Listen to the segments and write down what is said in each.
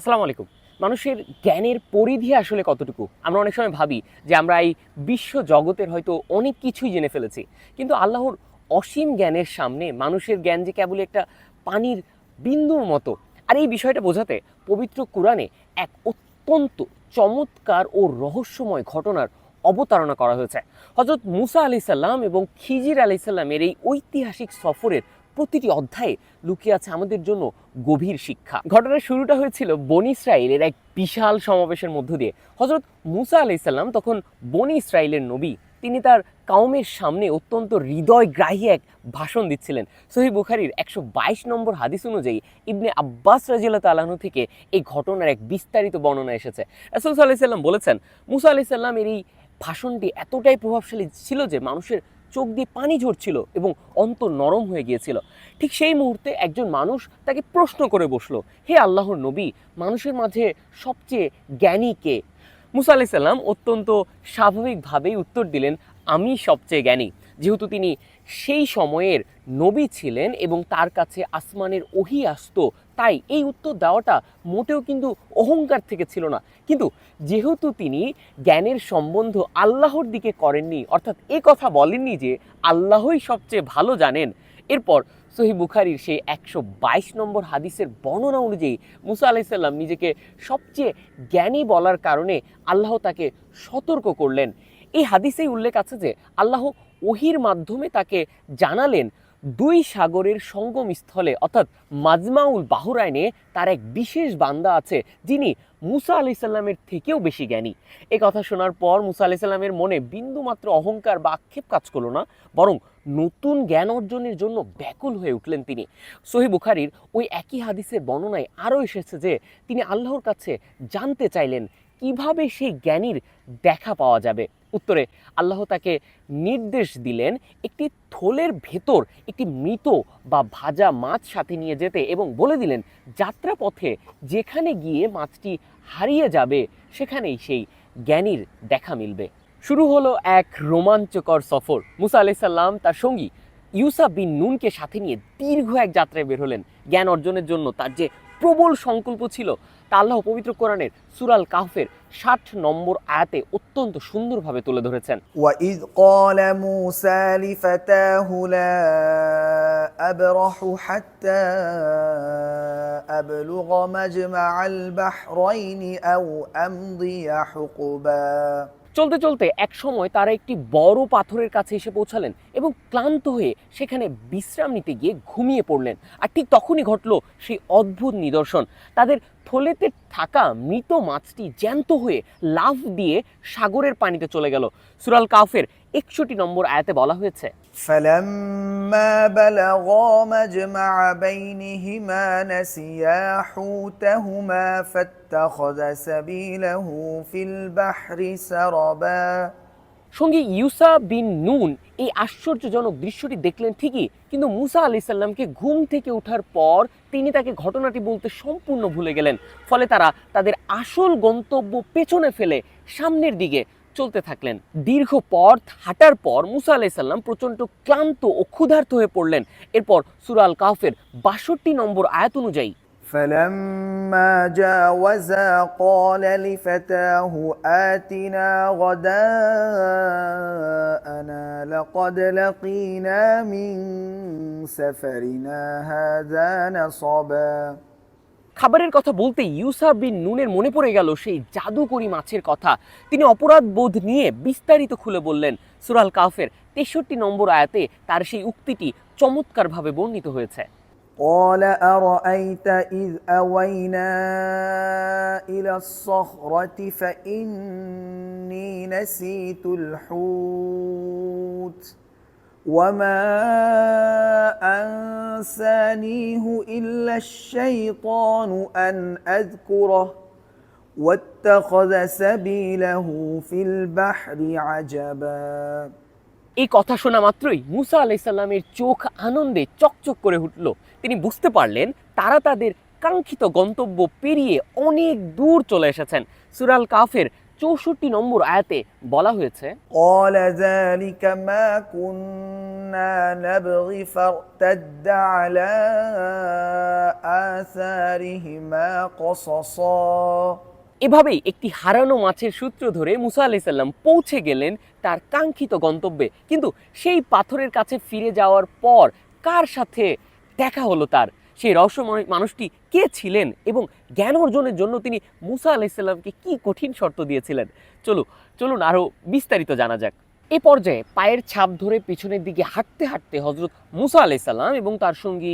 আসসালামু আলাইকুম। মানুষের জ্ঞানের পরিধি আসলে কতটুকু? আমরা অনেক সময় ভাবি যে আমরা এই বিশ্ব জগতের হয়তো অনেক কিছুই জেনে ফেলেছি। কিন্তু আল্লাহর অসীম জ্ঞানের সামনে মানুষের জ্ঞান যে কেবলই একটা পানির বিন্দুর মতো। আর এই বিষয়টা বোঝাতে পবিত্র কুরআনে এক অত্যন্ত চমৎকার ও রহস্যময় ঘটনার অবতারণা করা হয়েছে। হযরত মূসা আলাইহিস সালাম এবং খিজির আলাইহিস সালামের এই ঐতিহাসিক সফরের প্রতিটি অধ্যায়ে লুকিয়ে আছে আমাদের জন্য গভীর শিক্ষা। ঘটনার শুরুটা হয়েছিল বনী ইসরাইলের এক বিশাল সমাবেশের মধ্য দিয়ে। হযরত মূসা আলাইহিস সালাম তখন বনী ইসরাইলের নবী। তিনি তার কওমের সামনে অত্যন্ত হৃদয়গ্রাহী এক ভাষণ দিচ্ছিলেন। সহিহ বুখারীর ১২২ নম্বর হাদিস অনুযায়ী ইবনে আব্বাস রাদিয়াল্লাহু তাআলা আনহু থেকে এই ঘটনার এক বিস্তারিত বর্ণনা এসেছে। রাসূল সাল্লাল্লাহু আলাইহি সাল্লাম বলেছেন, মূসা আলাইহিস সালামের এই ভাষণটি এতটাই প্রভাবশালী ছিল যে মানুষের চোখ দিয়ে পানি ঝরছিল এবং অন্তর নরম হয়ে গিয়েছিল। ঠিক সেই মুহূর্তে একজন মানুষ তাকে প্রশ্ন করে বসলো, হে আল্লাহর নবী, মানুষের মাঝে সবচেয়ে জ্ঞানী কে? মূসা আলাইহিস সালাম অত্যন্ত স্বাভাবিকভাবেই উত্তর দিলেন, আমি সবচেয়ে জ্ঞানী। যেহেতু তিনি সেই সময়ের নবী ছিলেন এবং তার কাছে আসমানের ওহী আসতো, তাই এই উত্তর দেওয়াটা মোটেও কিন্তু অহংকার থেকে ছিল না। কিন্তু যেহেতু তিনি জ্ঞানের সম্বন্ধ আল্লাহর দিকে করেননি, অর্থাৎ এ কথা বলেননি যে আল্লাহই সবচেয়ে ভালো জানেন, এরপর সহিহ বুখারীর সেই ১২২ নম্বর হাদিসের বর্ণনা অনুযায়ী মূসা আলাইহিস সালাম নিজেকে সবচেয়ে জ্ঞানী বলার কারণে আল্লাহ তাকে সতর্ক করলেন। এই হাদিসেই উল্লেখ আছে যে আল্লাহ ওহির মাধ্যমে তাকে জানালেন দুই সাগরের সঙ্গম স্থলে অর্থাৎ মাজমাউল বাহরাইনে তার এক বিশেষ বান্দা আছে যিনি মূসা আলাইহিস সালামের থেকেও বেশি জ্ঞানী। এই কথা শোনার পর মূসা আলাইহিস সালামের মনে বিন্দুমাত্র অহংকার বা আক্ষেপ কাজ করলো না, বরং নতুন জ্ঞান অর্জনের জন্য ব্যাকুল হয়ে উঠলেন তিনি। সহিহ বুখারীর ওই একই হাদিসের বর্ণনায় আরও এসেছে যে তিনি আল্লাহর কাছে জানতে চাইলেন কিভাবে সেই জ্ঞানীর দেখা পাওয়া যাবে। উত্তরে আল্লাহ তাকে নির্দেশ দিলেন একটি থলের ভেতর একটি মৃত বা ভাজা মাছ সাথে নিয়ে যেতে এবং বলে দিলেন যাত্রাপথে যেখানে গিয়ে মাছটি হারিয়ে যাবে সেখানেই সেই জ্ঞানীর দেখা মিলবে। শুরু হলো এক রোমাঞ্চকর সফর। মূসা আলাইহিস সালাম তার সঙ্গী ইউসা বিন নুনকে সাথে নিয়ে দীর্ঘ এক যাত্রায় বের হলেন। জ্ঞান অর্জনের জন্য তার যে প্রবল সংকল্প ছিল তা আল্লাহ পবিত্র কোরআনের সূরা আল কাহফের ৬০ নম্বর আয়াতে অত্যন্ত সুন্দরভাবে তুলে ধরেছেন। وَإِذْ قَالَ مُوسَى لِفَتَاهُ لَا أَبْرَحُ حَتَّى أَبْلُغَ مَجْمَعَ الْبَحْرَيْنِ أَوْ أَمْضِيَ حُقُبًا। চলতে চলতে এক সময় তারা একটি বড় পাথরের কাছে এসে পৌঁছালেন এবং ক্লান্ত হয়ে সেখানে বিশ্রাম নিতে গিয়ে ঘুমিয়ে পড়লেন। আর ঠিক তখনই ঘটল সেই অদ্ভুত নিদর্শন। তাদের থলেতে থাকা মৃত মাছটি জ্যান্ত হয়ে লাফ দিয়ে সাগরের পানিতে চলে গেল। সূরা আল কাহফের ৬১ নম্বর আয়াতে বলা হয়েছে, فَلَمَّا بَلَغَا مَجْمَعَ بَيْنِهِمَا نَسِيَا حُوتَهُمَا فَاتَّخَذَ سَبِيلَهُ فِي الْبَحْرِ سَرَبًا। সঙ্গী ইউসা বিন নুন এই আশ্চর্যজনক দৃশ্যটি দেখলেন ঠিকই, কিন্তু মূসা আলাইহিস সালামকে ঘুম থেকে ওঠার পর তিনি তাকে ঘটনাটি বলতে সম্পূর্ণ ভুলে গেলেন। ফলে তারা তাদের আসল গন্তব্য পেছনে ফেলে সামনের দিকে চলতে থাকলেন। দীর্ঘ পথ হাঁটার পর মূসা আলাইহিস সালাম প্রচণ্ড ক্লান্ত ও ক্ষুধার্ত হয়ে পড়লেন। এরপর সূরা আল কাহফের ৬২ নম্বর আয়াত অনুযায়ী, فَلَمَّا جَاوَزَا قَالَ لِفَتَاهُ آتِنَا غَدَاءَنَا لَقَدْ لَقِينَا مِنْ سَفَرِنَا هَذَا نَصَبًا। খাবারের কথা বলতে ইউসা বিন নুনের মনে পড়ে গেল সেই জাদুকরি মাছের কথা। তিনি অপরাধ বোধ নিয়ে বিস্তারিত খুলে বললেন। সূরা আল কাহফের ৬৩ নম্বর আয়াতে তার সেই উক্তিটি চমৎকারভাবে বর্ণিত হয়েছে। قَالَ أَرَأَيْتَ إِذْ أَوَيْنَا إِلَى الصَّخْرَةِ فَإِنِّي نَسِيتُ الْحُوتَ وَمَا أَنسَانِيهُ إِلَّا الشَّيْطَانُ أَنْ أَذْكُرَهُ وَاتَّخَذَ سَبِيلَهُ فِي الْبَحْرِ عَجَبًا। এই কথা শোনা মাত্রই মূসা আলাইহিস সালামের চোখ আনন্দে চকচক করে উঠল। তিনি বুঝতে পারলেন তারা তাদের কাঙ্ক্ষিত গন্তব্য পেরিয়ে অনেক দূর চলে এসেছেন। সূরা আল কাহফের ৬৪ নম্বর আয়াতে বলা হয়েছে, قَالَ ذَلِكَ مَا كُنَّا كنا نبغي فارتد على آثارهما قصصا এভাবেই একটি হারানো মাছের সূত্র ধরে মুসা আলাইহিস সালাম পৌঁছে গেলেন তার কাঙ্ক্ষিত গন্তব্যে। কিন্তু সেই পাথরের কাছে ফিরে যাওয়ার পর কার সাথে দেখা হলো তার? সেই রহস্যময় মানুষটি কে ছিলেন এবং জ্ঞান অর্জনের জন্য তিনি মুসা আলাইহিস সালামকে কি কঠিন শর্ত দিয়েছিলেন? চলুন আরো বিস্তারিত জানা যাক। এ পর্যায়ে পায়ের ছাপ ধরে পিছনের দিকে হাঁটতে হাঁটতে হযরত মুসা আলাইহিস সালাম এবং তার সঙ্গী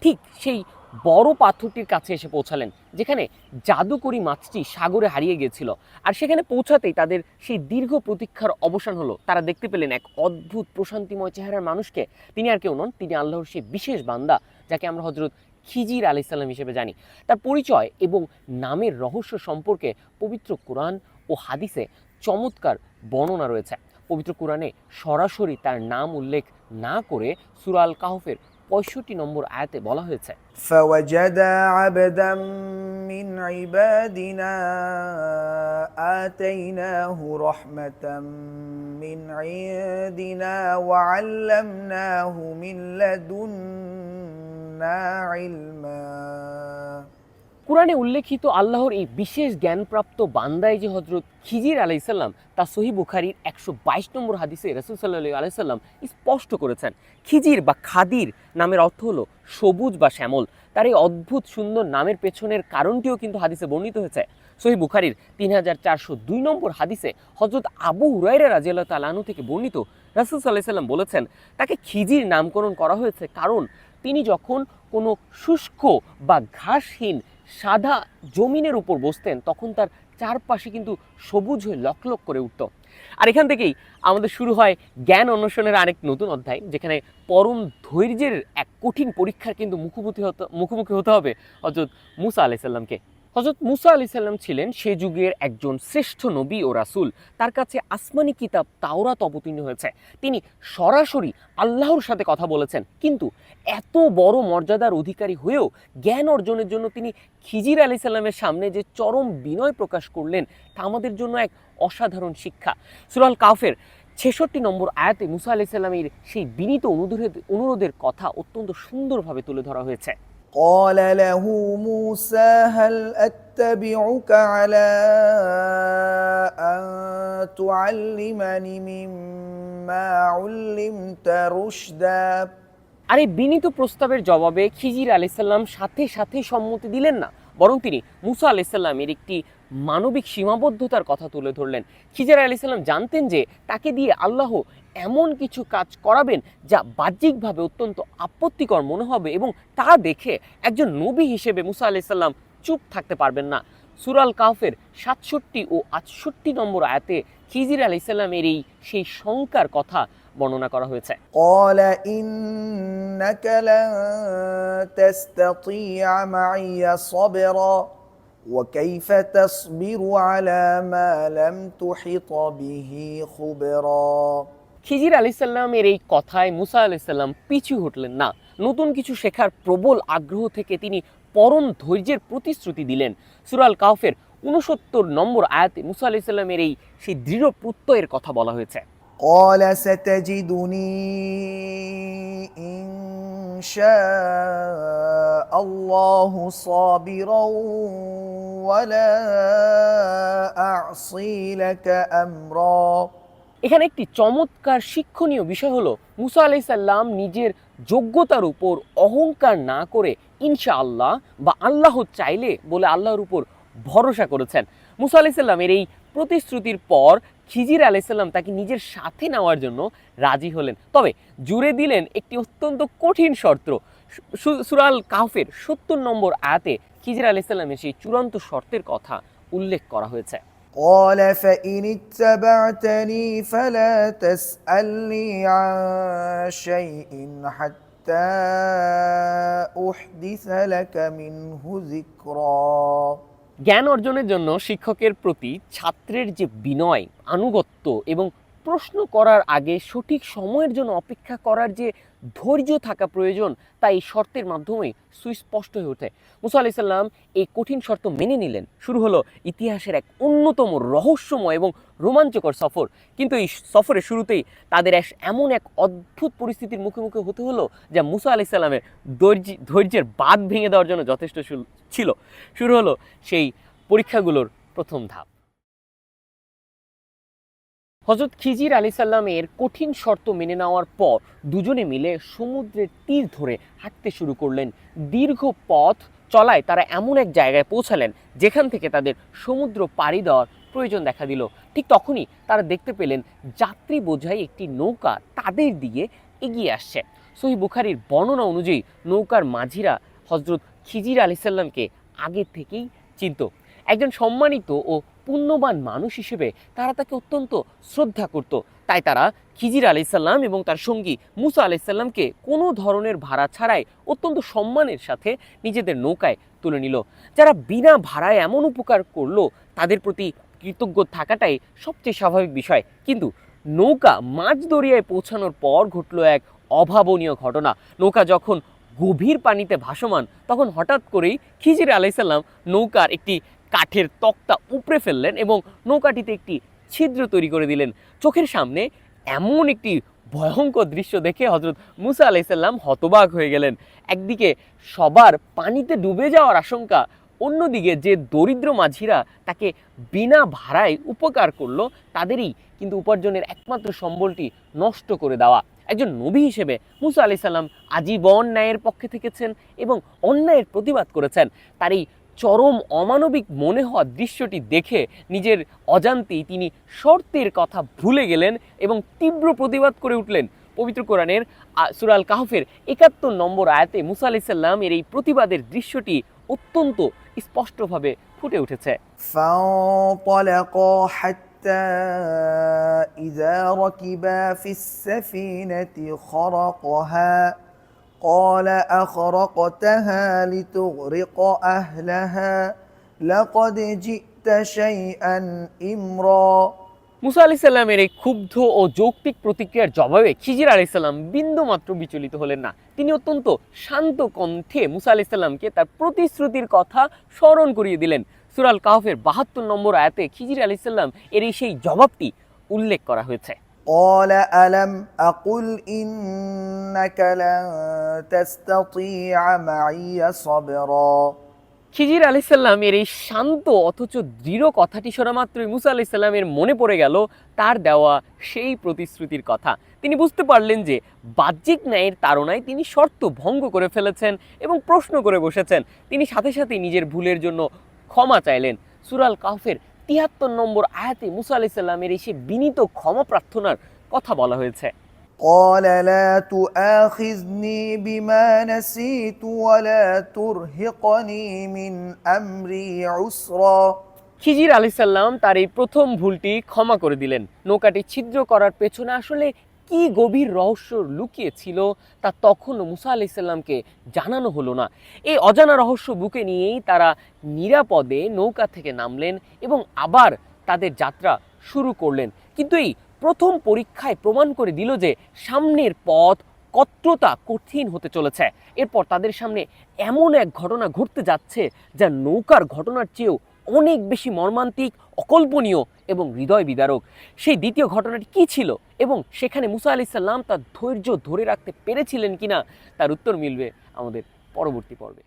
ঠিক সেই বড় পাথরটির কাছে এসে পৌঁছালেন, যেখানে জাদুকরী মাছটি সাগরে হারিয়ে গিয়েছিল। আর সেখানে পৌঁছাতেই তাদের সেই দীর্ঘ প্রতীক্ষার অবসান হলো। তারা দেখতে পেলেন এক অদ্ভুত প্রশান্তিময় চেহারার মানুষকে। তিনি আর কেউ নন, তিনি আল্লাহর সেই বিশেষ বান্দা যাকে আমরা হযরত খিজির আলাইহিস সালাম হিসেবে জানি। তার পরিচয় এবং নামের রহস্য সম্পর্কে পবিত্র কোরআন ও হাদিসে চমৎকার বর্ণনা রয়েছে। পবিত্র কোরআনে সরাসরি তার নাম উল্লেখ না করে সূরা আল কাহফের ৬৫ নম্বর আয়াতে বলা হয়েছে, فوجدا عبدا من عبادنا آتيناه رحمة من عندنا وعلمناه من لدنا علما কোরআনে উল্লেখিত আল্লাহর এই বিশেষ জ্ঞানপ্রাপ্ত বান্দায় যে হযরত খিজির আলাইহিস সালাম, তা সহিহ বুখারীর ১২২ নম্বর হাদিসে রাসূল সাল্লাল্লাহু আলাইহি সাল্লাম স্পষ্ট করেছেন। খিজির বা খাদির নামের অর্থ হলো সবুজ বা শ্যামল। তার এই অদ্ভুত সুন্দর নামের পেছনের কারণটিও কিন্তু হাদিসে বর্ণিত হয়েছে। সহিহ বুখারীর ৩৪০২ নম্বর হাদিসে হযরত আবু হুরায়রা রাদিয়াল্লাহু তাআলা আনহু থেকে বর্ণিত, রাসূল সাল্লাল্লাহু আলাইহি সাল্লাম বলেছেন, তাকে খিজির নামকরণ করা হয়েছে কারণ তিনি যখন কোনো শুষ্ক বা ঘাসহীন সাদা জমিনের উপর বসতেন তখন তার চারপাশে কিন্তু সবুজ হয়ে লকলক করে উঠত। আর এখান থেকেই আমাদের শুরু হয় জ্ঞান অন্বেষণের আরেক নতুন অধ্যায়, যেখানে পরম ধৈর্যের এক কঠিন পরীক্ষার কিন্তু মুখোমুখি হতে হবে হযরত মুসা আলাইহিস সালামকে। হযরত মুসা আলাইহিস সালাম ছিলেন সে যুগের একজন শ্রেষ্ঠ নবী ও রাসূল। তার কাছে আসমানি কিতাব তাওরাত অবতীর্ণ হয়েছে। তিনি সরাসরি আল্লাহর সাথে কথা বলেছেন। কিন্তু এত বড় মর্যাদার অধিকারী হয়েও জ্ঞান অর্জনের জন্য তিনি খিজির আলাইহিস সালামের সামনে যে চরম বিনয় প্রকাশ করলেন, তা আমাদের জন্য এক অসাধারণ শিক্ষা। সূরা আল কাহফের ৬৬ নম্বর আয়াতে মুসা আলাইহিস সালামের সেই বিনীত অনুরোধের কথা অত্যন্ত সুন্দরভাবে তুলে ধরা হয়েছে। قال له موسى هل أتبعك على أن تعلمني مما علمت رشدا আর এই বিনীত প্রস্তাবের জবাবে খিজির আলাইহিস সালাম সাথে সাথে সম্মতি দিলেন না, বরং তিনি মুসা আলাইহিস সালামের একটি মানবিক সীমাবদ্ধতার কথা তুলে ধরলেন। খিজির আলাইহিস সালাম জানতেন যে তাকে দিয়ে আল্লাহ এমন কিছু কাজ করাবেন যা বাহ্যিকভাবে অত্যন্ত আপত্তিকর মনে হবে এবং তা দেখে একজন নবী হিসেবে মুসা আলাইহিস সালাম চুপ থাকতে পারবেন না। সূরা আল কাহফের ৬৭ ও ৬৮ নম্বর আয়াতে খিজির আলাইহিস সালামের এই সেই শঙ্কার কথা বর্ণনা করা হয়েছে। قال إنك لن تستطيع معي صبرا وكيف تصبر على ما لم تحط به خبرا খিজির আলাইহিস সালামের এই কথায় মুসা আলাইহিস সালাম পিছু হটলেন না। নতুন কিছু শেখার প্রবল আগ্রহ থেকে তিনি পরম ধৈর্যের প্রতিশ্রুতি দিলেন। সূরা আল কাহফের ৬৯ নম্বর আয়াতে মুসা আলাইহিস সালামের এই সেই দৃঢ় প্রত্যয়ের কথা বলা হয়েছে। قال ستجدني إن شاء الله صابرا ولا أعصي لك أمرا এখানে একটি চমৎকার শিক্ষণীয় বিষয় হলো মুসা আলাইহিস সালাম নিজের যোগ্যতার উপর অহংকার না করে ইনশাআল্লাহ বা আল্লাহ চাইলে বলে আল্লাহর উপর ভরসা করেছেন। মুসা আলাইহিস সালামের এই প্রতিশ্রুতির পর খিজির আলাইহিস সালাম তাকে নিজের সাথে নেওয়ার জন্য রাজি হলেন, তবে জুড়ে দিলেন একটি অত্যন্ত কঠিন শর্ত। সূরা আল কাহফের ৭০ নম্বর আয়াতে খিজির আলাইহিস সালামের সেই চূড়ান্ত শর্তের কথা উল্লেখ করা হয়েছে। قال فإن اتبعتني فلا تسألني عن شيء حتى أحدث لك منه ذكرا জ্ঞান অর্জনের জন্য শিক্ষকের প্রতি ছাত্রের যে বিনয়, আনুগত্য এবং প্রশ্ন করার আগে সঠিক সময়ের জন্য অপেক্ষা করার যে ধৈর্য থাকা প্রয়োজন তা এই শর্তের মাধ্যমে সুস্পষ্ট হয়ে ওঠে। মুসা আলাইহিস সালাম এই কঠিন শর্ত মেনে নিলেন। শুরু হলো ইতিহাসের এক অন্যতম রহস্যময় এবং রোমাঞ্চকর সফর। কিন্তু এই সফরের শুরুতেই তাদের এমন এক অদ্ভুত পরিস্থিতির মুখোমুখি হতে হলো যা মুসা আলাইহিস সালামের ধৈর্যের বাঁধ ভেঙে দেওয়ার জন্য যথেষ্ট ছিল। শুরু হলো সেই পরীক্ষাগুলোর প্রথম ধাপ। হযরত খিজির আলাইহিস সালামের কঠিন শর্ত মেনে নেওয়ার পর দুজনে মিলে সমুদ্রের তীর ধরে হাঁটতে শুরু করলেন। দীর্ঘ পথ চলায় তারা এমন এক জায়গায় পৌঁছালেন যেখান থেকে তাদের সমুদ্র পাড়ি দেওয়ার প্রয়োজন দেখা দিল। ঠিক তখনই তারা দেখতে পেলেন যাত্রী বোঝাই একটি নৌকা তাদের দিকে এগিয়ে আসছে। সহিহ বুখারীর বর্ণনা অনুযায়ী নৌকার মাঝিরা হযরত খিজির আলাইহিস সালামকে আগে থেকেই চিনত। একজন সম্মানিত ও পুণ্যবান মানুষ হিসেবে তারা তাকে অত্যন্ত শ্রদ্ধা করত। তাই তারা খিজির আলাইহিস সালাম এবং তার সঙ্গী মুসা আলাইহিস সালামকে কোনো ধরনের ভাড়া ছাড়াই অত্যন্ত সম্মানের সাথে নিজেদের নৌকায় তুলে নিল। যারা বিনা ভাড়ায় এমন উপকার করলো তাদের প্রতি কৃতজ্ঞ থাকাটাই সবচেয়ে স্বাভাবিক বিষয়। কিন্তু নৌকা মাঝ দরিয়ায় পৌঁছানোর পর ঘটলো এক অভাবনীয় ঘটনা। নৌকা যখন গভীর পানিতে ভাসমান তখন হঠাৎ করেই খিজির আলাইহিস সালাম নৌকার একটি কাঠের তক্তা উপড়ে ফেললেন এবং নৌকাটিতে একটি ছিদ্র তৈরি করে দিলেন। চোখের সামনে এমন একটি ভয়ঙ্কর দৃশ্য দেখে হযরত মুসা আলাইহিস সালাম হতবাক হয়ে গেলেন। একদিকে সবার পানিতে ডুবে যাওয়ার আশঙ্কা, অন্যদিকে যে দরিদ্র মাঝিরা তাকে বিনা ভাড়ায় উপকার করলো তাদেরই কিন্তু উপার্জনের একমাত্র সম্বলটি নষ্ট করে দেওয়া। একজন নবী হিসেবে মুসা আলাইহিস সালাম আজীবন ন্যায়ের পক্ষে থেকেছেন এবং অন্যায়ের প্রতিবাদ করেছেন। তার এই চরম অমানবিক মনে হওয়া দৃশ্যটি দেখে নিজের অজান্তেই তিনি শর্তের কথা ভুলে গেলেন এবং তীব্র প্রতিবাদ করে উঠলেন। পবিত্র কোরআনের সূরা আল কাহফের ৭১ নম্বর আয়াতে মুসা আলাইহিস সালাম এর এই প্রতিবাদের দৃশ্যটি অত্যন্ত স্পষ্টভাবে ফুটে উঠেছে। فانطلقا حتى إذا ركبا في السفينة خرقها قال أخرقتها لتغرق أهلها لقد جئت شيئا إمرا। মুসা আলাইহিস সালামের এই ক্ষুব্ধ ও যৌক্তিক প্রতিক্রিয়ার জবাবে খিজির আলাইহিস সালাম বিন্দুমাত্র বিচলিত হলেন না। তিনি অত্যন্ত শান্ত কণ্ঠে মুসা আলাইহিস সালামকে তার প্রতিশ্রুতির কথা স্মরণ করিয়ে দিলেন। সূরা আল কাহফের ৭২ নম্বর আয়াতে খিজির আলাইহিস সালাম এর সেই জবাবটি উল্লেখ করা হয়েছে। قال ألم أقل إنك لن تستطيع معي صبرا। খিজির আলাইহিস সালাম এর এই শান্ত অথচ দৃঢ় কথাটি শোনা মাত্রই মুসা আলাইহিস সালামের মনে পড়ে গেল তার দেওয়া সেই প্রতিশ্রুতির কথা। তিনি বুঝতে পারলেন যে বাহ্যিক ন্যায়ের তাড়নায় তিনি শর্ত ভঙ্গ করে ফেলেছেন এবং প্রশ্ন করে বসেছেন। তিনি সাথে সাথে নিজের ভুলের জন্য ক্ষমা চাইলেন। সূরা আল কাহফের ৭৩ নম্বর আয়াতে মুসা আলাইহিস সালামের এই বিনীত ক্ষমা প্রার্থনার কথা বলা হয়েছে। قال لا تؤاخذني بما نسيت ولا ترهقني من أمري عسرا। খিজির আলাইহিস সালাম তার এই প্রথম ভুলটি ক্ষমা করে দিলেন। নৌকাটি ছিদ্র করার পেছনে আসলে কি গভীর রহস্য লুকিয়ে ছিল তা তখনও মুসা আলাইহিস সালামকে জানানো হলো না। এই অজানা রহস্য বুকে নিয়েই তারা নিরাপদে নৌকা থেকে নামলেন এবং আবার তাদের যাত্রা শুরু করলেন। কিন্তু এই প্রথম পরীক্ষায় প্রমাণ করে দিল যে সামনের পথ কতটা কঠিন হতে চলেছে। এরপর তাদের সামনে এমন এক ঘটনা ঘটতে যাচ্ছে যা নৌকার ঘটনার চেয়েও অনেক বেশি মর্মান্তিক, অকল্পনীয় এবং হৃদয় বিদারক। সেই দ্বিতীয় ঘটনাটি কী ছিল এবং সেখানে মুসা আলাইহিস সালাম তার ধৈর্য ধরে রাখতে পেরেছিলেন কিনা তার উত্তর মিলবে আমাদের পরবর্তী পর্বে।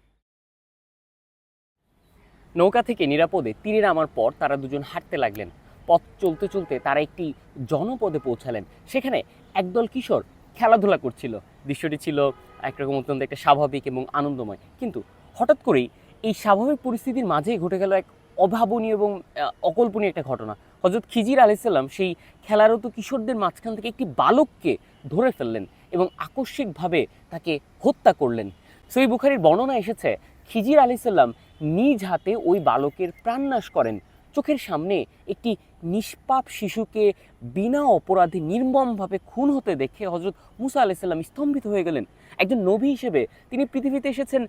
নৌকা থেকে নিরাপদে তীরে নামার পর তারা দুজন হাঁটতে লাগলেন। পথ চলতে চলতে তারা একটি জনপদে পৌঁছালেন। সেখানে একদল কিশোর খেলাধুলা করছিল। দৃশ্যটি ছিল একরকম অত্যন্ত একটা স্বাভাবিক এবং আনন্দময়। কিন্তু হঠাৎ করেই এই স্বাভাবিক পরিস্থিতির মাঝেই ঘটে গেল এক অভাবনীয় এবং অকল্পনীয় একটা ঘটনা। হযরত খিজির আলাইহিস সালাম সেই খেলারত কিশোরদের মাঝখান থেকে একটি বালককে ধরে ফেললেন এবং আকস্মিকভাবে তাকে হত্যা করলেন। সহিহ বুখারীর বর্ণনা এসেছে খিজির আলাইহিস সালাম নিজ হাতে ওই বালকের প্রাণনাশ করেন। চোখের সামনে একটি নিষ্পাপ শিশুকে বিনা অপরাধে নির্মমভাবে খুন হতে দেখে হজরত মুসা আলাইসাল্লাম স্তম্ভিত হয়ে গেলেন। একজন নবী হিসেবে তিনি পৃথিবীতে এসেছেন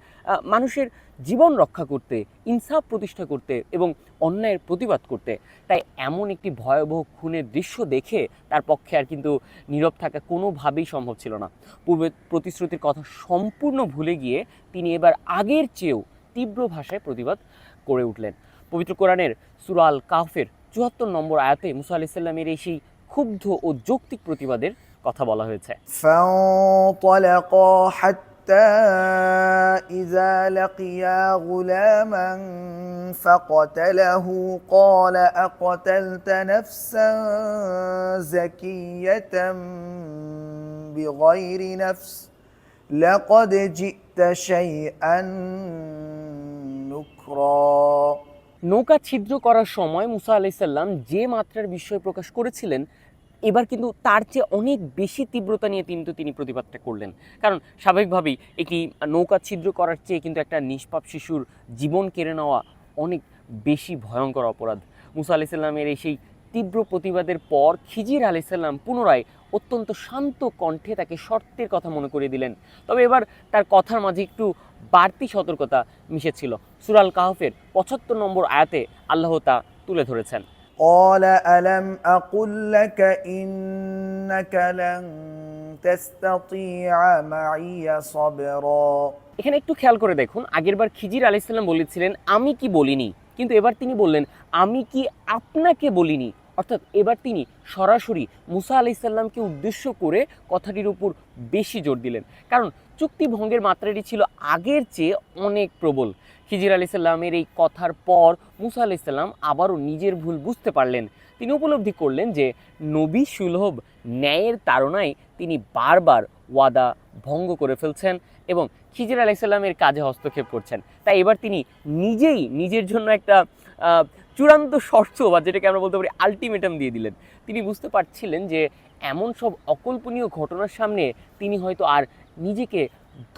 মানুষের জীবন রক্ষা করতে, ইনসাফ প্রতিষ্ঠা করতে এবং অন্যায়ের প্রতিবাদ করতে। তাই এমন একটি ভয়াবহ খুনের দৃশ্য দেখে তার পক্ষে আর কিন্তু নীরব থাকা কোনোভাবেই সম্ভব ছিল না। পূর্বে প্রতিশ্রুতির কথা সম্পূর্ণ ভুলে গিয়ে তিনি এবার আগের চেয়েও তীব্র ভাষায় প্রতিবাদ করে উঠলেন। পবিত্র কোরআনের সূরা আল কাহফের ৭৪ নম্বর আয়াতে মুসা আলাইহিস সালামের এই সেই ক্ষুব্ধ ও যৌক্তিক প্রতিবাদের কথা বলা হয়েছে। فانطلقا حتى إذا لقيا غلاما فقتله قال أقتلت نفسا زكية بغير نفس لقد جئت شيئا نكرا। নৌকা ছিদ্র করার সময় মুসা আলাইহিস সালাম যে মাত্রার বিস্ময় প্রকাশ করেছিলেন, এবার কিন্তু তার চেয়ে অনেক বেশি তীব্রতা নিয়ে তিনি প্রতিবাদটা করলেন। কারণ স্বাভাবিকভাবেই একটি নৌকা ছিদ্র করার চেয়ে কিন্তু একটা নিষ্পাপ শিশুর জীবন কেড়ে নেওয়া অনেক বেশি ভয়ঙ্কর অপরাধ। মুসা আলাইহিস সালামের এই সেই তীব্র প্রতিবাদের পর খিজির আলাইহিস সালাম পুনরায় অত্যন্ত শান্ত কণ্ঠে তাকে শর্তের কথা মনে করিয়ে দিলেন। তবে এবার তার কথার মাঝে একটু বাড়তি সতর্কতা মিশেছিল। সূরা আল কাহফের ৭৫ নম্বর আয়াতে আল্লাহ তা তুলে ধরেছেন। قال ألم أقل لك إنك لن تستطيع معي صبرا। এখানে একটু খেয়াল করে দেখুন, আগেরবার খিজির আলাইহিস সালাম বলেছিলেন আমি কি বলিনি, কিন্তু এবার তিনি বললেন আমি কি আপনাকে বলিনি। অর্থাৎ এবার তিনি সরাসরি মুসা আলাইহিস সালামকে উদ্দেশ্য করে কথাটির উপর বেশি জোর দিলেন। কারণ চুক্তি ভঙ্গের মাত্রাটি ছিল আগের চেয়ে অনেক প্রবল। খিজির আলাইহিস সালামের এই কথার পর মুসা আলাইহিস সালাম আবারও নিজের ভুল বুঝতে পারলেন। তিনি উপলব্ধি করলেন যে নবী সুলভ ন্যায়ের তাড়নায় তিনি বারবার ওয়াদা ভঙ্গ করে ফেলছেন এবং খিজির আলাইহিস সালামের কাজে হস্তক্ষেপ করছেন। তাই এবার তিনি নিজেই নিজের জন্য একটা চূড়ান্ত শর্ত বা যেটাকে আমরা বলতে পারি আলটিমেটাম দিয়ে দিলেন। তিনি বুঝতে পারছিলেন যে এমন সব অকল্পনীয় ঘটনার সামনে তিনি হয়তো আর নিজেকে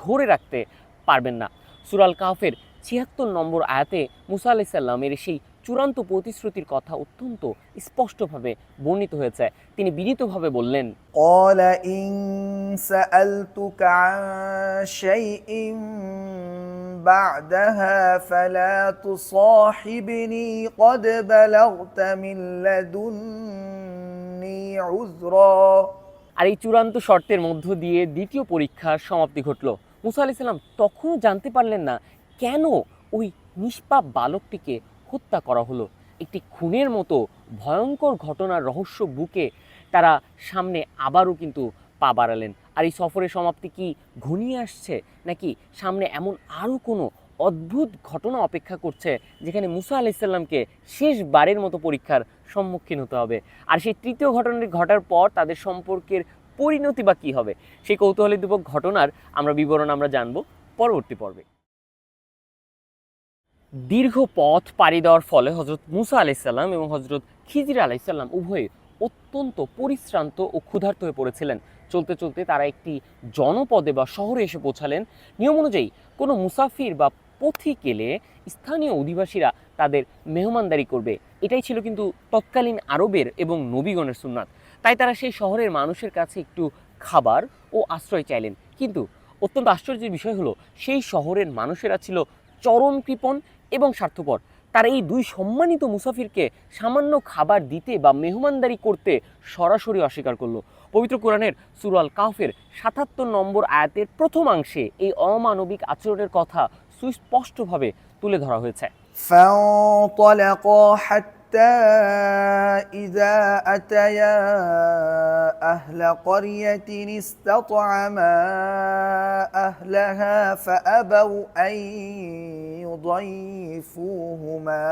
ধরে রাখতে পারবেন না। সূরা আল কাহফের ৭৬ নম্বর আয়াতে মুসা আলাইহিস সালামের সেই চূড়ান্ত প্রতিশ্রুতির কথা অত্যন্ত স্পষ্টভাবে বর্ণিত হয়েছে। তিনি বিনীতভাবে বললেন, قال إن سألتك عن شيء بعدها فلا تصاحبني قد بلغت من لدني عذرا। আর এই চূড়ান্ত শর্তের মধ্য দিয়ে দ্বিতীয় পরীক্ষার সমাপ্তি ঘটল। মুসা আলাইহিস সালাম তখনও জানতে পারলেন না কেন ওই নিষ্পাপ বালকটিকে হত্যা করা হলো। একটি খুনের মতো ভয়ঙ্কর ঘটনার রহস্য বুকে তারা সামনে আবারও কিন্তু পা বাড়ালেন। আর এই সফরের সমাপ্তি কি ঘনিয়ে আসছে, নাকি সামনে এমন আরও কোনো অদ্ভুত ঘটনা অপেক্ষা করছে যেখানে মুসা আলাইহিস সালামকে শেষবারের মতো পরীক্ষার সম্মুখীন হতে হবে? আর সেই তৃতীয় ঘটনাটি ঘটার পর তাদের সম্পর্কের পরিণতি বা কী হবে, সেই কৌতূহলোদ্দীপক ঘটনার বিবরণ আমরা জানব পরবর্তী পর্বে। দীর্ঘ পথ পাড়ি দেওয়ার ফলে হজরত মুসা আলাইহিস সালাম এবং হজরত খিজির আলাইহিস সালাম উভয়ে অত্যন্ত পরিশ্রান্ত ও ক্ষুধার্ত হয়ে পড়েছিলেন। চলতে চলতে তারা একটি জনপদে বা শহরে এসে পৌঁছালেন। নিয়ম অনুযায়ী কোনো মুসাফির বা পথিক এলে স্থানীয় অধিবাসীরা তাদের মেহমানদারি করবে। এটাই ছিল কিন্তু তৎকালীন আরবের এবং নবীগণের সুন্নাত। তাই তারা সেই শহরের মানুষের কাছে একটু খাবার ও আশ্রয় চাইলেন। কিন্তু অত্যন্ত আশ্চর্যের বিষয় হলো সেই শহরের মানুষেরা ছিল চরম কৃপণ এবং স্বার্থপর। তারা এই দুই সম্মানিত মুসাফিরকে সামান্য খাবার দিতে বা মেহমানদারি করতে সরাসরি অস্বীকার করলো। পবিত্র কোরআনের সূরা আল কাহফের ৭৭ নম্বর আয়াতের প্রথমাংশে এই অমানবিক আচরণের কথা সুস্পষ্টভাবে তুলে ধরা হয়েছে। فانطلقا حتى إذا أتيا أهل قرية استطعما أهلها فأبوا أن يضيفوهما।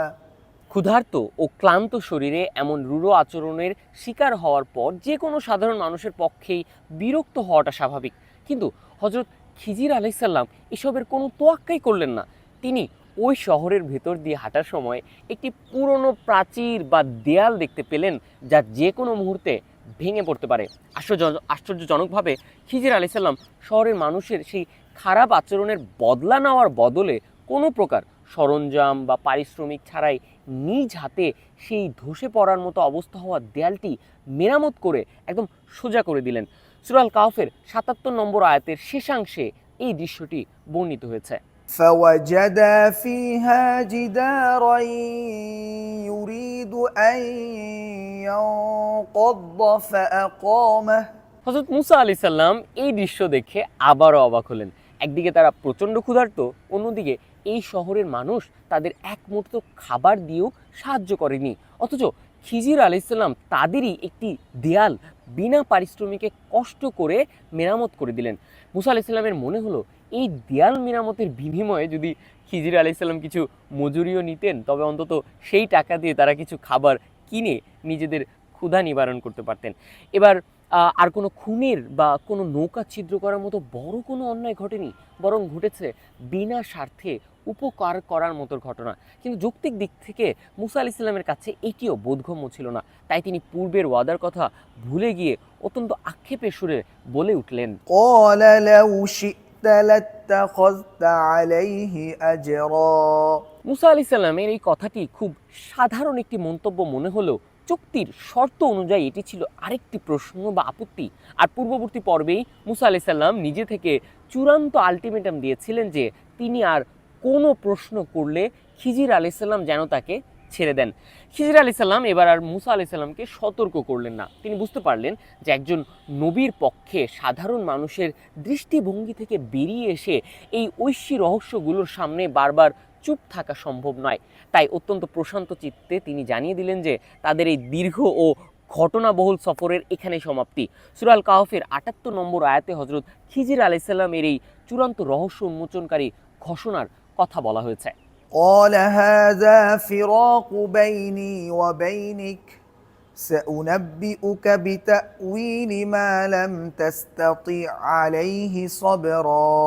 ক্ষুধার্ত ও ক্লান্ত শরীরে এমন রূঢ় আচরণের শিকার হওয়ার পর যে কোনো সাধারণ মানুষের পক্ষেই বিরক্ত হওয়াটা স্বাভাবিক। কিন্তু হজরত খিজির আলাইহিস সালাম এসবের কোনো তোয়াক্কাই করলেন না। তিনি ওই শহরের ভেতর দিয়ে হাঁটার সময় একটি পুরনো প্রাচীর বা দেয়াল দেখতে পেলেন যা যে কোনো মুহূর্তে ভেঙে পড়তে পারে। আশ্চর্যজনকভাবে খিজির আলাইহিস সালাম শহরের মানুষের সেই খারাপ আচরণের বদলা নেওয়ার বদলে কোনো প্রকার সরঞ্জাম বা পারিশ্রমিক ছাড়াই নিজ হাতে সেই ধসে পড়ার মতো অবস্থা হওয়া দেয়ালটি মেরামত করে একদম সোজা করে দিলেন। সূরা আল কাহফের ৭৭ নম্বর আয়াতের শেষাংশে এই দৃশ্যটি বর্ণিত হয়েছে। فوجدا فيها جدارا يريد أن ينقض فأقامه। হযরত মুসা আলাইহিস সালাম এই দৃশ্য দেখে আবারও অবাক হলেন। একদিকে তারা প্রচণ্ড ক্ষুধার্ত, অন্যদিকে এই শহরের মানুষ তাদের এক মুঠো খাবার দিয়েও সাহায্য করেনি। অথচ খিজির আলাইহিস সালাম তাদেরই একটি দেয়াল বিনা পারিশ্রমিকে কষ্ট করে মেরামত করে দিলেন। মুসা আলাইহিস সালামের মনে হলো এই দেয়াল মেরামতের বিনিময়ে যদি খিজির আলাইহিস সালাম কিছু মজুরিও নিতেন, তবে অন্তত সেই টাকা দিয়ে তারা কিছু খাবার কিনে নিজেদের ক্ষুধা নিবারণ করতে পারতেন। এবার আর কোনো খুনের বা কোনো নৌকা ছিদ্র করার মতো বড় কোনো অন্যায় ঘটেনি, বরং ঘটেছে বিনা স্বার্থে উপকার করার মতো ঘটনা। কিন্তু যৌক্তিক দিক থেকে মুসা আলাইহিস সালামের কাছে এটিও বোধগম্য ছিল না। তাই তিনি পূর্বের ওয়াদার কথা ভুলে গিয়ে অত্যন্ত আক্ষেপের সুরে বলে উঠলেন, قال لو شئت لاتخذت عليه أجرا। মুসা আলাইহিস সালামের এই কথাটি খুব সাধারণ একটি মন্তব্য মনে হলেও চুক্তির শর্ত অনুযায়ী এটি ছিল আরেকটি প্রশ্ন বা আপত্তি। আর পূর্ববর্তী পর্বেই মুসা আলাইহিস সালাম নিজে থেকে চূড়ান্ত আলটিমেটাম দিয়েছিলেন যে তিনি আর কোনো প্রশ্ন করলে খিজির আলাইহিস সালাম যেন তাকে ছেড়ে দেন। খিজির আলাইহিস সালাম এবার আর মুসা আলাইহিস সালামকে সতর্ক করলেন না। তিনি বুঝতে পারলেন যে একজন নবীর পক্ষে সাধারণ মানুষের দৃষ্টিভঙ্গি থেকে বেরিয়ে এসে এই ঐশী রহস্যগুলোর সামনে বারবার চুপ থাকা সম্ভব নয়। তাই অত্যন্ত প্রশান্ত চিত্তে তিনি জানিয়ে দিলেন যে তাদের এই দীর্ঘ ও ঘটনাবহুল সফরের এখানে সমাপ্তি। সূরা আল কাহফের ৭৮ নম্বর আয়াতে হযরত খিজির আলাইহিস সালামের এই চূড়ান্ত রহস্য উন্মোচনকারী ঘোষণার কথা বলা হয়েছে। قال هذا فراق بيني وبينك سأنبئك بتأويل ما لم تستطع عليه صبرا।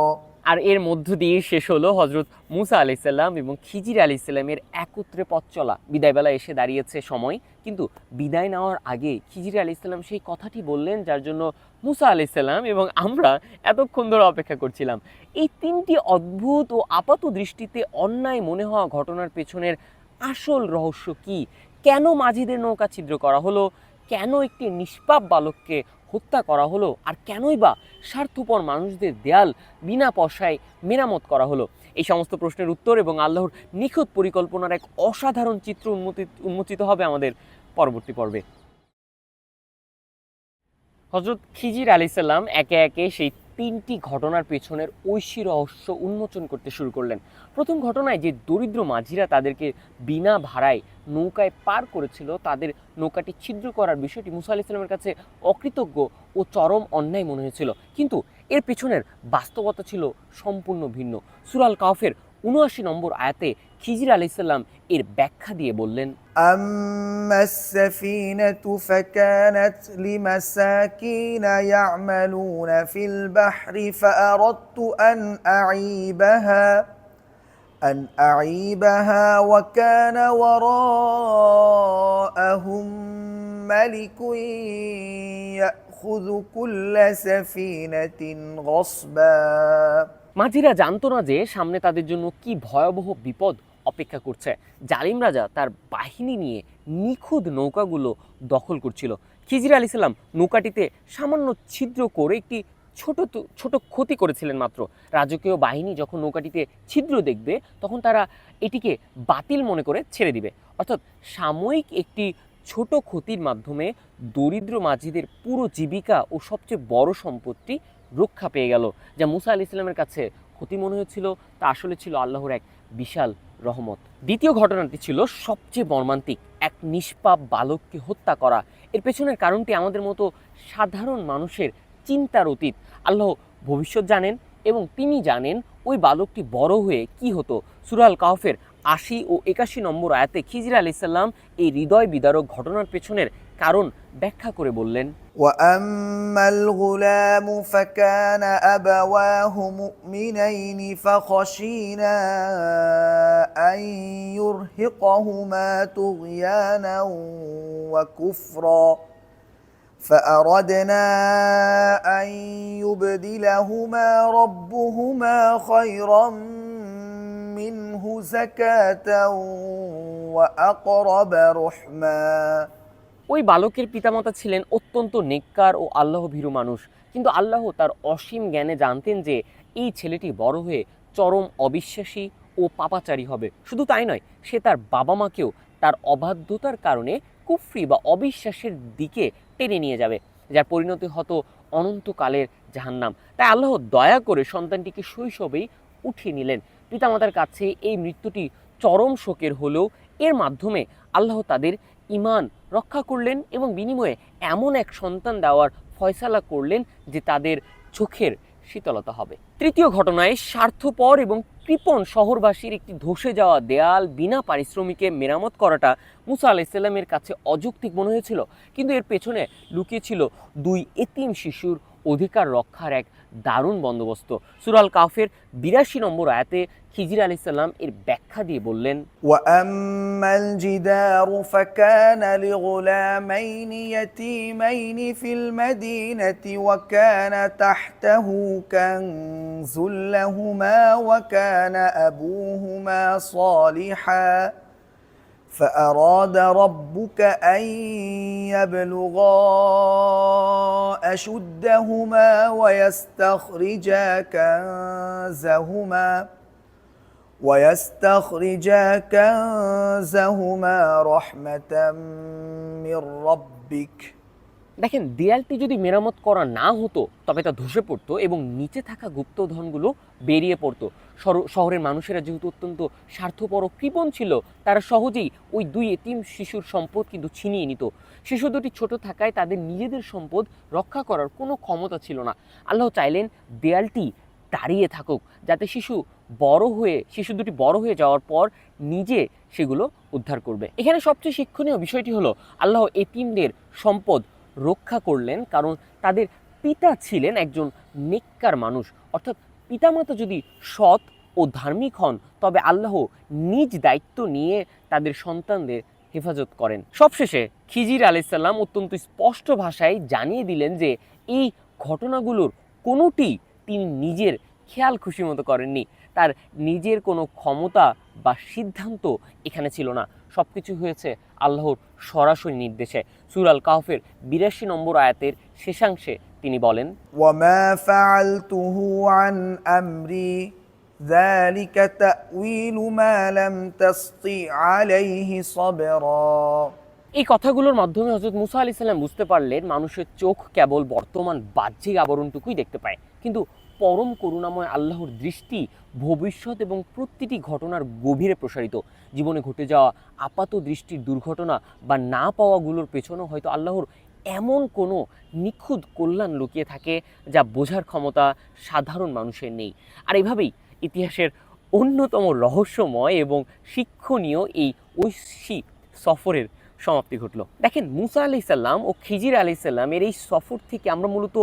আর এর মধ্য দিয়ে শেষ হলো হযরত মুসা আলাইহিস সালাম এবং খিজির আলাইহিস সালামের একত্রে পথ চলা। বিদায়বেলা এসে দাঁড়িয়েছে সময়, কিন্তু বিদায় নেওয়ার আগে খিজির আলাইহিস সালাম সেই কথাটি বললেন যার জন্য মুসা আলাইহিস সালাম এবং আমরা এতক্ষণ ধরে অপেক্ষা করছিলাম। এই তিনটি অদ্ভুত ও আপাত দৃষ্টিতে অন্যায় মনে হওয়া ঘটনার পেছনের আসল রহস্য কি? কেন মাঝিদের নৌকা ছিদ্র করা হলো? কেন একটি নিষ্পাপ বালককে হত্যা করা হলো? আর কেনই বা স্বার্থপর মানুষদের দেয়াল বিনা পয়সায় মেরামত করা হলো? এই সমস্ত প্রশ্নের উত্তর এবং আল্লাহর নিখুঁত পরিকল্পনার এক অসাধারণ চিত্র উন্মোচিত হবে আমাদের পরবর্তী পর্বে। হযরত খিজির আলাইহিস সালাম একে একে সেই তিনটি ঘটনার পেছনের ঐশী রহস্য উন্মোচন করতে শুরু করলেন। প্রথম ঘটনায় যে দরিদ্র মাঝিরা তাদেরকে বিনা ভাড়ায় নৌকায় পার করেছিল, তাদের নৌকাটি ছিদ্র করার বিষয়টি মুসা আলাইহিস সালামের কাছে অকৃতজ্ঞ ও চরম অন্যায় মনে হয়েছিল। কিন্তু এর পেছনের বাস্তবতা ছিল সম্পূর্ণ ভিন্ন। সূরা আল কাহফের ৭৯ নম্বর আয়াতে খিজির আলাইহিস সালাম এর ব্যাখ্যা দিয়ে বললেন, أما السفينة فكانت لمساكين يعملون في البحر فأردت أن أعيبها وكان وراءهم ملك يأخذ كل سفينة غصبا। মাঝিরা জানতো না যে সামনে তাদের জন্য কি ভয়াবহ বিপদ অপেক্ষা করছে। জালিম রাজা তার বাহিনী নিয়ে নিখুঁত নৌকাগুলো দখল করছিল। খিজির আলাইহিস সালাম নৌকাটিতে সামান্য ছিদ্র করে একটি ছোট ক্ষতি করেছিলেন মাত্র। রাজকীয় বাহিনী যখন নৌকাটিতে ছিদ্র দেখবে তখন তারা এটিকে বাতিল মনে করে ছেড়ে দিবে। অর্থাৎ সাময়িক একটি ছোট ক্ষতির মাধ্যমে দরিদ্র মাঝিদের পুরো জীবিকা ও সবচেয়ে বড় সম্পত্তি রক্ষা পেয়ে গেল। যা মুসা আলাইহিস সালামের কাছে ক্ষতি মনে হয়েছিল তা আসলে ছিল আল্লাহর এক বিশাল রহমত। দ্বিতীয় ঘটনাটি ছিল সবচেয়ে মর্মান্তিক, এক নিষ্পাপ বালককে হত্যা করা। এর পেছনের কারণটি আমাদের মতো সাধারণ মানুষের চিন্তার অতীত। আল্লাহ ভবিষ্যৎ জানেন এবং তিনি জানেন ওই বালকটি বড় হয়ে কি হতো। সূরা আল কাহফের ৮০ ও ৮১ নম্বর আয়াতে খিজির আলাইহিস সালাম এই হৃদয় বিদারক ঘটনার পেছনের কারণ ব্যাখ্যা করে বললেন, وأما الغلام فكان أبواه مؤمنين فخشينا أن يرهقهما طغيانا وكفرا فأردنا أن يبدلهما ربهما خيرا منه زكاة وأقرب رحما। ওই বালকের পিতামাতা ছিলেন অত্যন্ত নেককার ও আল্লাহ ভীরু মানুষ, কিন্তু আল্লাহ তার অসীম জ্ঞানে জানতেন যে এই ছেলেটি বড় হয়ে চরম অবিশ্বাসী ও পাপাচারী হবে। শুধু তাই নয়, সে তার বাবা মাকেও তার অবাধ্যতার কারণে কুফরি বা অবিশ্বাসের দিকে টেনে নিয়ে যাবে, যার পরিণতি হতো অনন্তকালের জাহান্নাম। তাই আল্লাহ দয়া করে সন্তানটিকে শৈশবেই উঠিয়ে নিলেন। পিতামাতার কাছে এই মৃত্যুটি চরম শোকের হলেও এর মাধ্যমে আল্লাহ তাদের ঈমান রক্ষা করলেন এবং বিনিময়ে এমন এক সন্তান দেওয়ার ফয়সালা করলেন যে তাদের চোখের শীতলতা হবে। তৃতীয় ঘটনায় স্বার্থপর এবং কৃপণ শহরবাসীর একটি ধসে যাওয়া দেয়াল বিনা পারিশ্রমিকে মেরামত করাটা মুসা আলাইসাল্লামের কাছে অযৌক্তিক মনে হয়েছিল, কিন্তু এর পেছনে লুকিয়ে ছিল দুই এতিম শিশুর অধিকার রক্ষার এক দারুণ বন্দোবস্ত। সূরা আল কাহফের ৮২ নম্বর আয়াতে খিজির আলাইসাল্লাম এর ব্যাখ্যা দিয়ে বললেন, وأما الجدار فكان لغلامين يتيمين في المدينة وكان تحته كنز لهما وكان أبوهما صالحا فأراد ربك أن يبلغا أشدهما ويستخرجا كنزهما رحمة من ربك। দেখেন, দেয়ালটি যদি মেরামত করা না হতো তবে তা ধসে পড়তো এবং নিচে থাকা গুপ্তধনগুলো বেরিয়ে পড়তো। শহরের মানুষেরা যেহেতু অত্যন্ত স্বার্থপর ও কৃপণ ছিল, তারা সহজেই ওই দুই এতিম শিশুর সম্পদ কিন্তু ছিনিয়ে নিত। শিশু দুটি ছোট থাকায় তাদের নিজেদের সম্পদ রক্ষা করার কোনো ক্ষমতা ছিল না। আল্লাহ চাইলেন দেয়ালটি দাঁড়িয়ে থাকুক, যাতে শিশু দুটি বড় হয়ে যাওয়ার পর নিজে সেগুলো উদ্ধার করবে। এখানে সবচেয়ে শিক্ষণীয় বিষয়টি হলো আল্লাহ এতিমদের সম্পদ রক্ষা করলেন কারণ তাদের পিতা ছিলেন একজন নেককার মানুষ। অর্থাৎ পিতামাতা যদি সৎ ও ধার্মিক হন তবে আল্লাহ নিজ দায়িত্ব নিয়ে তাদের সন্তানদের হেফাজত করেন। সবশেষে খিজির আলাইসাল্লাম অত্যন্ত স্পষ্ট ভাষায় জানিয়ে দিলেন যে এই ঘটনাগুলোর কোনোটি তিনি নিজের খেয়াল খুশি মতো করেননি। তার নিজের কোনো ক্ষমতা বা সিদ্ধান্ত এখানে ছিল না, সব কিছু হয়েছে আল্লাহর সরাসরি নির্দেশে। সূরা আল কাহফের ৮২ নম্বর আয়াতের শেষাংশে তিনি বলেন, وما فعلته عن أمري ذلك تأويل ما لم تسطع عليه صبرا। এই কথাগুলোর মাধ্যমে হযরত মুসা আলাইহিস সালাম বুঝতে পারলেন মানুষের চোখ কেবল বর্তমান বাহ্যিক আবরণটুকুই দেখতে পায়, কিন্তু পরম করুণাময় আল্লাহর দৃষ্টি ভবিষ্যৎ এবং প্রতিটি ঘটনার গভীরে প্রসারিত। জীবনে ঘটে যাওয়া আপাত দৃষ্টির দুর্ঘটনা বা না পাওয়াগুলোর পেছনেও হয়তো আল্লাহর এমন কোনো নিখুঁত কল্যাণ লুকিয়ে থাকে যা বোঝার ক্ষমতা সাধারণ মানুষের নেই। আর এভাবেই ইতিহাসের অন্যতম রহস্যময় এবং শিক্ষণীয় এই ঐশী সফরের সমাপ্তি ঘটল। দেখেন, মুসা আলাইসাল্লাম ও খিজির আলাইসাল্লামের এই সফর থেকে আমরা মূলত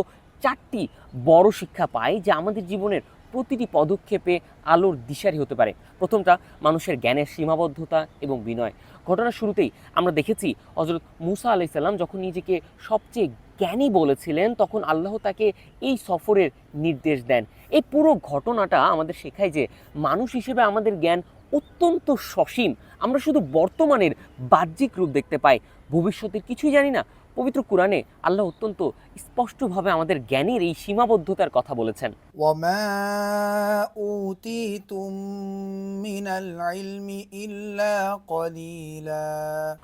4টি বড় শিক্ষা পাই যা আমাদের জীবনের প্রতিটি পদক্ষেপে আলোর দিশারি হতে পারে। প্রথমটা, মানুষের জ্ঞানের সীমাবদ্ধতা এবং বিনয়। ঘটনার শুরুতেই আমরা দেখেছি হযরত মুসা আলাইসাল্লাম যখন নিজেকে সবচেয়ে জ্ঞানী বলেছিলেন তখন আল্লাহ তাকে এই সফরের নির্দেশ দেন। এই পুরো ঘটনাটা আমাদের শেখায় যে মানুষ হিসেবে আমাদের জ্ঞান অত্যন্ত সসীম। আমরা শুধু বর্তমানের বাহ্যিক রূপ দেখতে পাই, ভবিষ্যতের কিছুই জানি না। পবিত্র কুরআনে আল্লাহ অত্যন্ত স্পষ্টভাবে আমাদের জ্ঞানের এই সীমাবদ্ধতার কথা বলেছেন। وما أوتيتم من العلم إلا قليلا।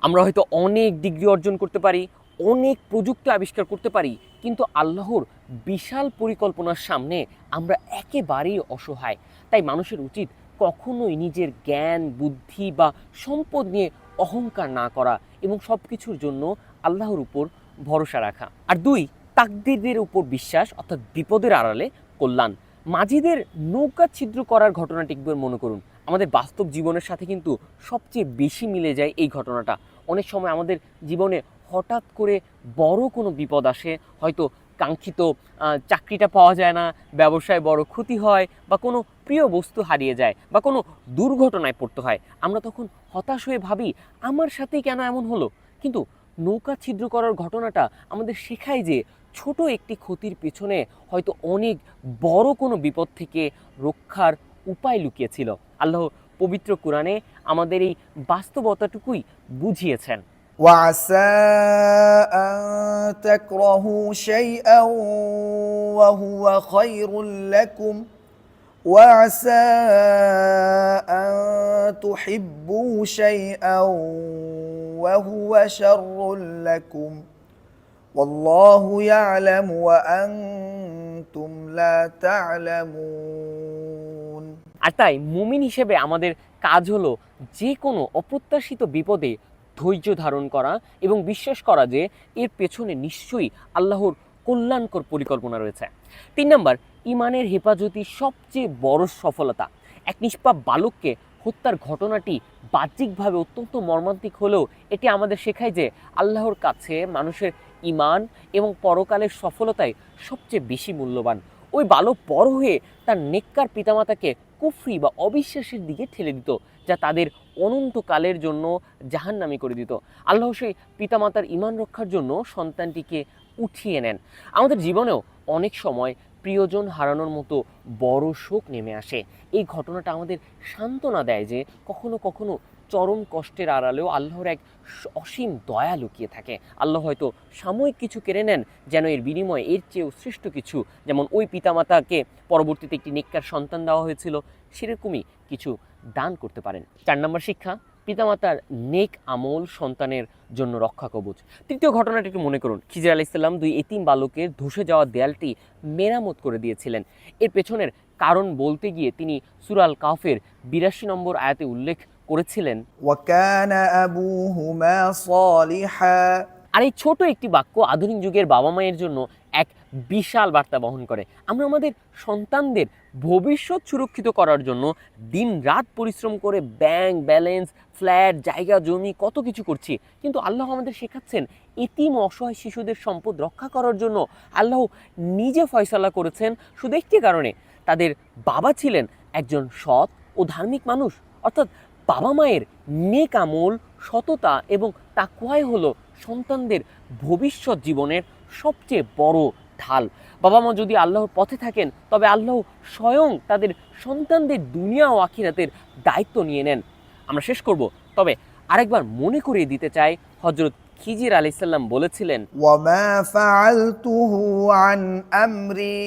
আমরা হয়তো অনেক ডিগ্রি অর্জন করতে পারি, অনেক প্রযুক্তি আবিষ্কার করতে পারি, কিন্তু আল্লাহর বিশাল পরিকল্পনার সামনে আমরা একেবারেই অসহায়। তাই মানুষের উচিত কখনোই নিজের জ্ঞান, বুদ্ধি বা সম্পদ নিয়ে অহংকার না করা এবং সব কিছুর জন্য আল্লাহর উপর ভরসা রাখা। আর 2, তাকদীরের উপর বিশ্বাস, অর্থাৎ বিপদের আড়ালে কল্যাণ। মাঝিদের নৌকা ছিদ্র করার ঘটনাটি একবার মনে করুন। আমাদের বাস্তব জীবনের সাথে কিন্তু সবচেয়ে বেশি মিলে যায় এই ঘটনাটা। অনেক সময় আমাদের জীবনে হঠাৎ করে বড় কোনো বিপদ আসে, হয়তো কাঙ্ক্ষিত চাকরিটা পাওয়া যায় না, ব্যবসায় বড় ক্ষতি হয়, বা কোনো প্রিয় বস্তু হারিয়ে যায়, বা কোনো দুর্ঘটনায় পড়তে হয়। আমরা তখন হতাশ হয়ে ভাবি, আমার সাথেই কেন এমন হলো? কিন্তু নৌকা ছিদ্র করার ঘটনাটা আমাদের শেখায় যে ছোট একটি ক্ষতির পেছনে হয়তো অনেক বড় কোনো বিপদ থেকে রক্ষার উপায় লুকিয়েছিল। আল্লাহ পবিত্র কোরআনে আমাদের এই বাস্তবতাটুকুই বুঝিয়েছেন। وعسى أن تكرهوا شيئا وهو خير لكم وعسى أن تحبوا شيئا وهو شر لكم والله يعلم وأنتم لا تعلمون। আর তাই মুমিন হিসেবে আমাদের কাজ হলো যে কোনো অপ্রত্যাশিত বিপদে ধৈর্য ধারণ করা এবং বিশ্বাস করা যে এর পেছনে নিশ্চয়ই আল্লাহর কল্যাণকর পরিকল্পনা রয়েছে। 3 নম্বর, ইমানের হেফাজতি সবচেয়ে বড় সফলতা। এক নিষ্পাপ বালককে হত্যার ঘটনাটি বাহ্যিকভাবে অত্যন্ত মর্মান্তিক হলেও এটি আমাদের শেখায় যে আল্লাহর কাছে মানুষের ইমান এবং পরকালের সফলতাই সবচেয়ে বেশি মূল্যবান। ওই বালক বড় হয়ে তার নেককার পিতামাতাকে কুফরি বা অবিশ্বাসের দিকে ঠেলে দিত, যা তাদের অনন্তকালের জন্য জাহান্নামী করে দিত। আল্লাহ সেই পিতামাতার ইমান রক্ষার জন্য সন্তানটিকে উঠিয়ে নেন। আমাদের জীবনেও অনেক সময় প্রিয়জন হারানোর মতো বড় শোক নেমে আসে। এই ঘটনাটা আমাদের সান্ত্বনা দেয় যে কখনো কখনো চরম কষ্টের আড়ালেও আল্লাহর এক অসীম দয়া লুকিয়ে থাকে। আল্লাহ হয়তো সাময়িক কিছু কেড়ে নেন যেন এর বিনিময়ে এর চেয়েও শ্রেষ্ঠ কিছু, যেমন ওই পিতামাতাকে পরবর্তীতে একটি নেককার সন্তান দেওয়া হয়েছিল, সেরকমই কিছু দান করতে পারেন। 4 নম্বর শিক্ষা, পিতামাতার নেক আমল সন্তানের জন্য রক্ষা কবচ। তৃতীয় ঘটনাটি একটু মনে করুন। খিজির আলাইহিস সালাম 2 এতিম বালকের ধসে যাওয়া দেয়ালটি মেরামত করে দিয়েছিলেন। এর পেছনের কারণ বলতে গিয়ে তিনি সূরা আল কাহফের 82 নম্বর আয়াতে উল্লেখ করেছিলেন, وكان أبوهما صالحا। আর এই ছোট একটি বাক্য আধুনিক যুগের বাবা মায়ের জন্য এক বিশাল বার্তা বহন করে। আমরা আমাদের সন্তানদের ভবিষ্যৎ সুরক্ষিত করার জন্য দিন রাত পরিশ্রম করে ব্যাংক ব্যালেন্স, ফ্ল্যাট, জায়গা জমি কত কিছু করছি, কিন্তু আল্লাহ আমাদের শেখাচ্ছেন এতিম অসহায় শিশুদের সম্পদ রক্ষা করার জন্য আল্লাহ নিজে ফয়সালা করেছেন শুধু একটি কারণে, তাদের বাবা ছিলেন একজন সৎ ও ধার্মিক মানুষ। অর্থাৎ বাবা মায়ের নেক আমল, সততা এবং তাকওয়াই হলো সন্তানদের ভবিষ্যৎ জীবনের সবচেয়ে বড় ঢাল। বাবা মা যদি আল্লাহর পথে থাকেন তবে আল্লাহ স্বয়ং তাদের সন্তানদের দুনিয়া ও আখিরাতের দায়িত্ব নিয়ে নেন। আমরা শেষ করব, তবে আরেকবার মনে করিয়ে দিতে চাই, হযরত খিজির আলাইহিস সালাম বলেছিলেন, وما فعلته عن أمري।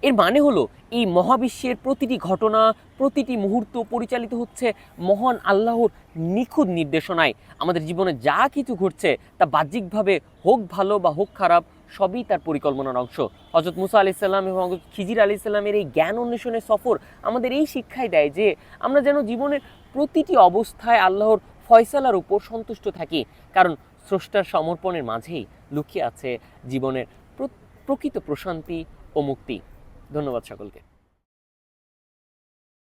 এর মানে হলো এই মহাবিশ্বের প্রতিটি ঘটনা, প্রতিটি মুহূর্ত পরিচালিত হচ্ছে মহান আল্লাহর নিখুঁত নির্দেশনায়। আমাদের জীবনে যা কিছু ঘটছে তা বাহ্যিকভাবে হোক ভালো বা হোক খারাপ, সবই তার পরিকল্পনার অংশ। হযরত মুসা আলাইহিস সালাম এবং হযরত খিজির আলাইহিস সালামের এই জ্ঞান অন্বেষণের সফর আমাদের এই শিক্ষাই দেয় যে আমরা যেন জীবনের প্রতিটি অবস্থায় আল্লাহর ফয়সালার উপর সন্তুষ্ট থাকি, কারণ স্রষ্টার সমর্পণের মাঝেই লুকিয়ে আছে জীবনের প্রকৃত প্রশান্তি ও মুক্তি। ধন্যবাদ সকলকে।